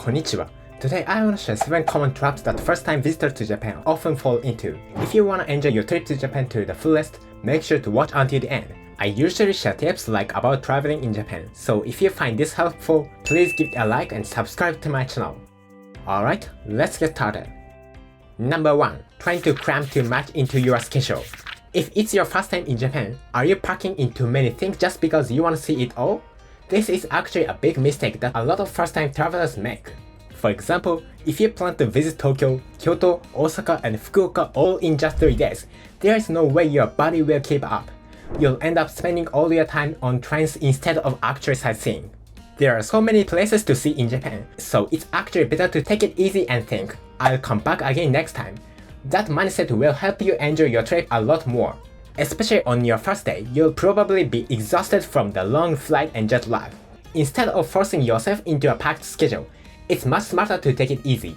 Konnichiwa. Today I want to share 7 common traps that first-time visitors to Japan often fall into. If you want to enjoy your trip to Japan to the fullest, make sure to watch until the end. I usually share tips like about traveling in Japan, so if you find this helpful, please give it a like and subscribe to my channel. Alright, let's get started. Number 1. Trying to cram too much into your schedule. If it's your first time in Japan, are you packing in too many things just because you want to see it all? This is actually a big mistake that a lot of first-time travelers make. For example, if you plan to visit Tokyo, Kyoto, Osaka, and Fukuoka all in just 3 days, there is no way your body will keep up. You'll end up spending all your time on trains instead of actually sightseeing. There are so many places to see in Japan, so it's actually better to take it easy and think, I'll come back again next time. That mindset will help you enjoy your trip a lot more. Especially on your first day, you'll probably be exhausted from the long flight and jet lag. Instead of forcing yourself into a packed schedule, it's much smarter to take it easy.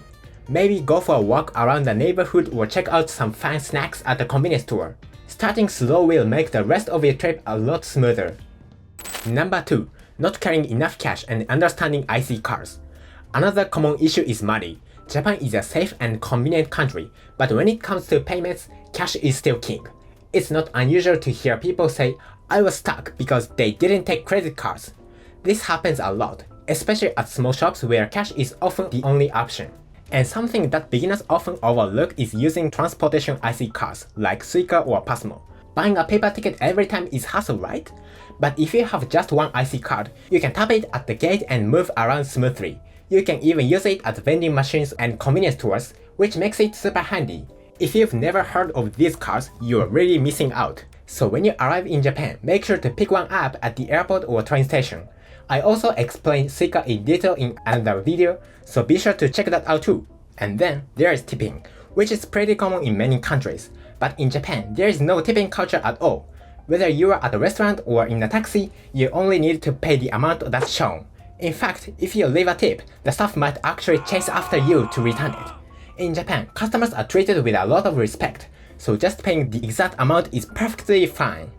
Maybe go for a walk around the neighborhood or check out some fun snacks at the convenience store. Starting slow will make the rest of your trip a lot smoother. Number 2. Not carrying enough cash and understanding IC cards. Another common issue is money. Japan is a safe and convenient country, but when it comes to payments, cash is still king. It's not unusual to hear people say, I was stuck because they didn't take credit cards. This happens a lot, especially at small shops where cash is often the only option. And something that beginners often overlook is using transportation IC cards like Suica or Pasmo. Buying a paper ticket every time is hassle, right? But if you have just one IC card, you can tap it at the gate and move around smoothly. You can even use it at vending machines and convenience stores, which makes it super handy. If you've never heard of these cards, you're really missing out. So when you arrive in Japan, make sure to pick one up at the airport or train station. I also explained Suica in detail in another video, so be sure to check that out too. And then there is tipping, which is pretty common in many countries. But in Japan, there is no tipping culture at all. Whether you are at a restaurant or in a taxi, you only need to pay the amount that's shown. In fact, if you leave a tip, the staff might actually chase after you to return it. In Japan, customers are treated with a lot of respect, so just paying the exact amount is perfectly fine.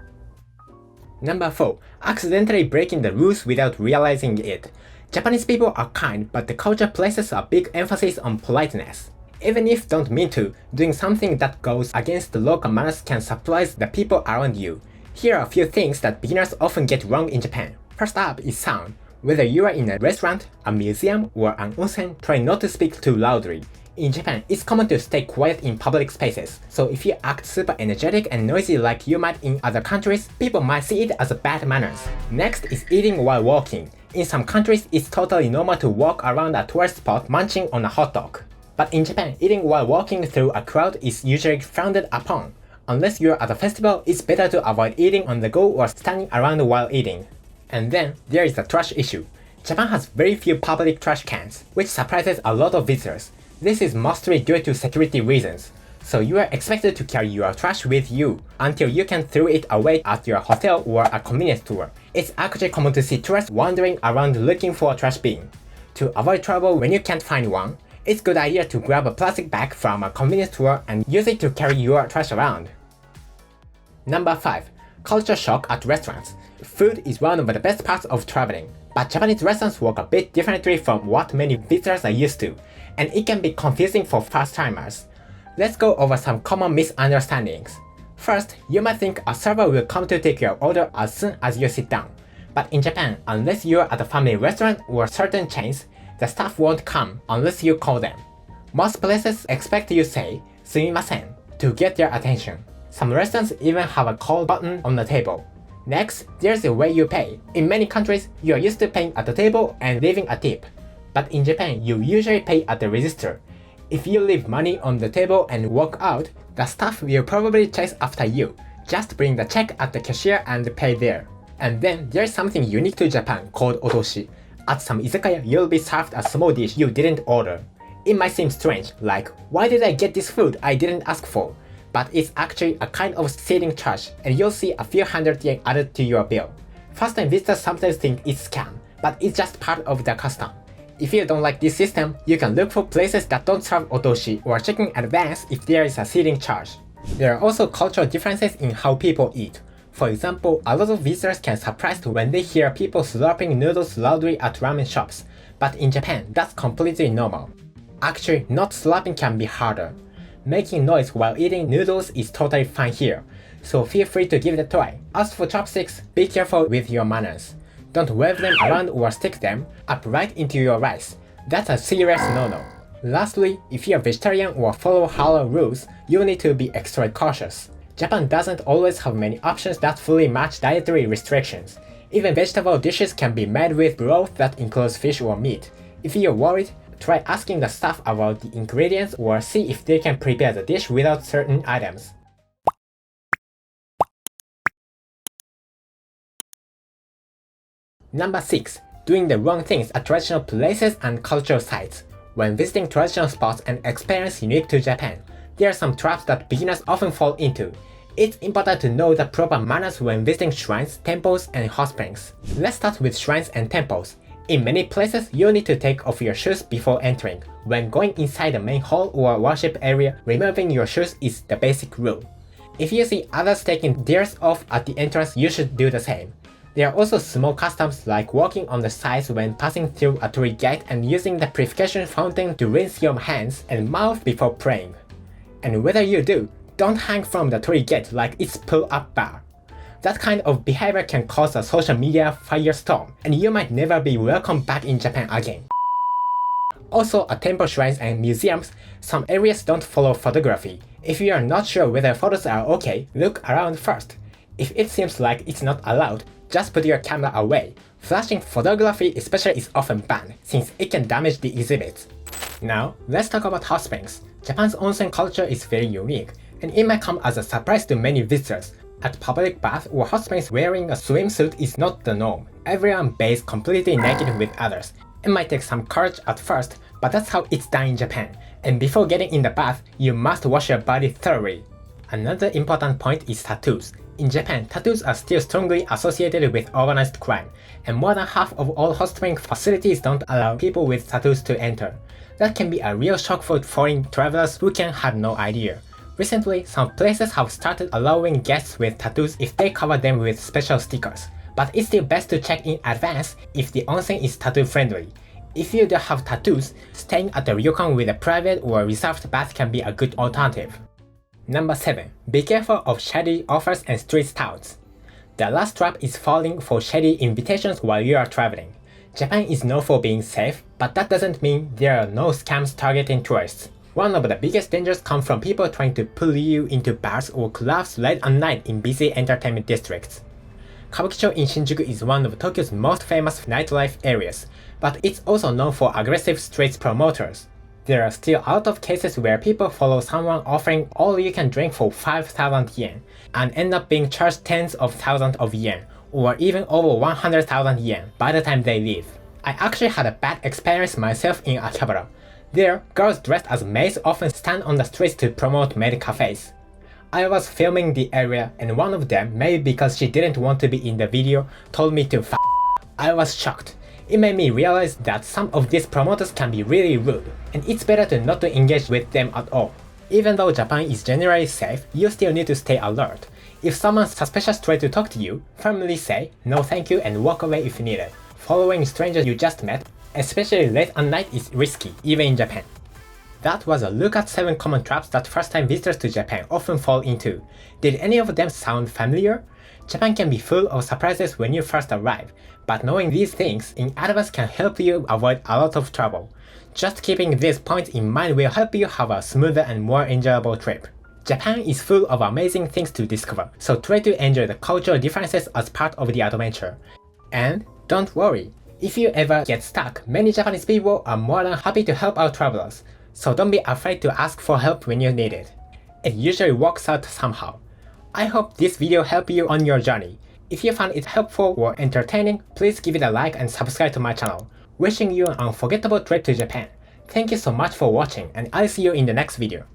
Number 4. Accidentally breaking the rules without realizing it. Japanese people are kind, but the culture places a big emphasis on politeness. Even if you don't mean to, doing something that goes against the local manners can surprise the people around you. Here are a few things that beginners often get wrong in Japan. First up is sound. Whether you are in a restaurant, a museum, or an onsen, try not to speak too loudly. In Japan, it's common to stay quiet in public spaces, so if you act super energetic and noisy like you might in other countries, people might see it as bad manners. Next is eating while walking. In some countries, it's totally normal to walk around a tourist spot munching on a hot dog. But in Japan, eating while walking through a crowd is usually frowned upon. Unless you're at a festival, it's better to avoid eating on the go or standing around while eating. And then, there is the trash issue. Japan has very few public trash cans, which surprises a lot of visitors. This is mostly due to security reasons, so you are expected to carry your trash with you until you can throw it away at your hotel or a convenience store. It's actually common to see tourists wandering around looking for a trash bin. To avoid trouble when you can't find one, it's a good idea to grab a plastic bag from a convenience store and use it to carry your trash around. Number 5. Culture shock at restaurants. Food is one of the best parts of traveling, but Japanese restaurants work a bit differently from what many visitors are used to, and it can be confusing for first-timers. Let's go over some common misunderstandings. First, you might think a server will come to take your order as soon as you sit down. But in Japan, unless you're at a family restaurant or certain chains, the staff won't come unless you call them. Most places expect you say, "Sumimasen," to get their attention. Some restaurants even have a call button on the table. Next, there's the way you pay. In many countries, you are used to paying at the table and leaving a tip. But in Japan, you usually pay at the register. If you leave money on the table and walk out, the staff will probably chase after you. Just bring the check at the cashier and pay there. And then there's something unique to Japan called otoshi. At some izakaya, you'll be served a small dish you didn't order. It might seem strange, like, why did I get this food I didn't ask for? But it's actually a kind of stealing charge, and you'll see a few hundred yen added to your bill. First-time visitors sometimes think it's scam, but it's just part of the custom. If you don't like this system, you can look for places that don't serve otoshi or check in advance if there is a stealing charge. There are also cultural differences in how people eat. For example, a lot of visitors can be surprised when they hear people slurping noodles loudly at ramen shops, but in Japan, that's completely normal. Actually, not slapping can be harder. Making noise while eating noodles is totally fine here, so feel free to give it a try. As for chopsticks, be careful with your manners. Don't wave them around or stick them up right into your rice. That's a serious no-no. Lastly, if you're vegetarian or follow halal rules, you need to be extra cautious. Japan doesn't always have many options that fully match dietary restrictions. Even vegetable dishes can be made with broth that includes fish or meat. If you're worried, try asking the staff about the ingredients or see if they can prepare the dish without certain items. Number 6. Doing the wrong things at traditional places and cultural sites. When visiting traditional spots and experience unique to Japan, there are some traps that beginners often fall into. It's important to know the proper manners when visiting shrines, temples, and hot springs. Let's start with shrines and temples. In many places, you need to take off your shoes before entering. When going inside the main hall or worship area, removing your shoes is the basic rule. If you see others taking theirs off at the entrance, you should do the same. There are also small customs like walking on the sides when passing through a torii gate and using the purification fountain to rinse your hands and mouth before praying. And whether you do, don't hang from the torii gate like it's pull-up bar. That kind of behavior can cause a social media firestorm, and you might never be welcome back in Japan again. Also, at temple shrines and museums, some areas don't follow photography. If you are not sure whether photos are okay, look around first. If it seems like it's not allowed, just put your camera away. Flashing photography especially is often banned, since it can damage the exhibits. Now, let's talk about hot springs. Japan's onsen culture is very unique, and it might come as a surprise to many visitors. At public baths or hot springs, wearing a swimsuit is not the norm. Everyone bathes completely naked with others. It might take some courage at first, but that's how it's done in Japan. And before getting in the bath, you must wash your body thoroughly. Another important point is tattoos. In Japan, tattoos are still strongly associated with organized crime, and more than half of all hot spring facilities don't allow people with tattoos to enter. That can be a real shock for foreign travelers who can have no idea. Recently, some places have started allowing guests with tattoos if they cover them with special stickers, but it's still best to check in advance if the onsen is tattoo friendly. If you don't have tattoos, staying at a ryokan with a private or reserved bath can be a good alternative. Number 7. Be careful of shady offers and street touts. The last trap is falling for shady invitations while you are traveling. Japan is known for being safe, but that doesn't mean there are no scams targeting tourists. One of the biggest dangers come from people trying to pull you into bars or clubs late at night in busy entertainment districts. Kabukicho in Shinjuku is one of Tokyo's most famous nightlife areas, but it's also known for aggressive street promoters. There are still a lot of cases where people follow someone offering all-you-can drink for 5,000 yen and end up being charged tens of thousands of yen or even over 100,000 yen by the time they leave. I actually had a bad experience myself in Akihabara. There, girls dressed as maids often stand on the streets to promote maid cafes. I was filming the area and one of them, maybe because she didn't want to be in the video, told me to f***. I was shocked. It made me realize that some of these promoters can be really rude, and it's better to not to engage with them at all. Even though Japan is generally safe, you still need to stay alert. If someone suspicious tries to talk to you, firmly say no thank you and walk away if needed. Following strangers you just met, especially late at night, is risky, even in Japan. That was a look at 7 common traps that first-time visitors to Japan often fall into. Did any of them sound familiar? Japan can be full of surprises when you first arrive, but knowing these things in advance can help you avoid a lot of trouble. Just keeping these points in mind will help you have a smoother and more enjoyable trip. Japan is full of amazing things to discover, so try to enjoy the cultural differences as part of the adventure. And don't worry, if you ever get stuck, many Japanese people are more than happy to help out travelers, so don't be afraid to ask for help when you need it. It usually works out somehow. I hope this video helped you on your journey. If you found it helpful or entertaining, please give it a like and subscribe to my channel. Wishing you an unforgettable trip to Japan. Thank you so much for watching, and I'll see you in the next video.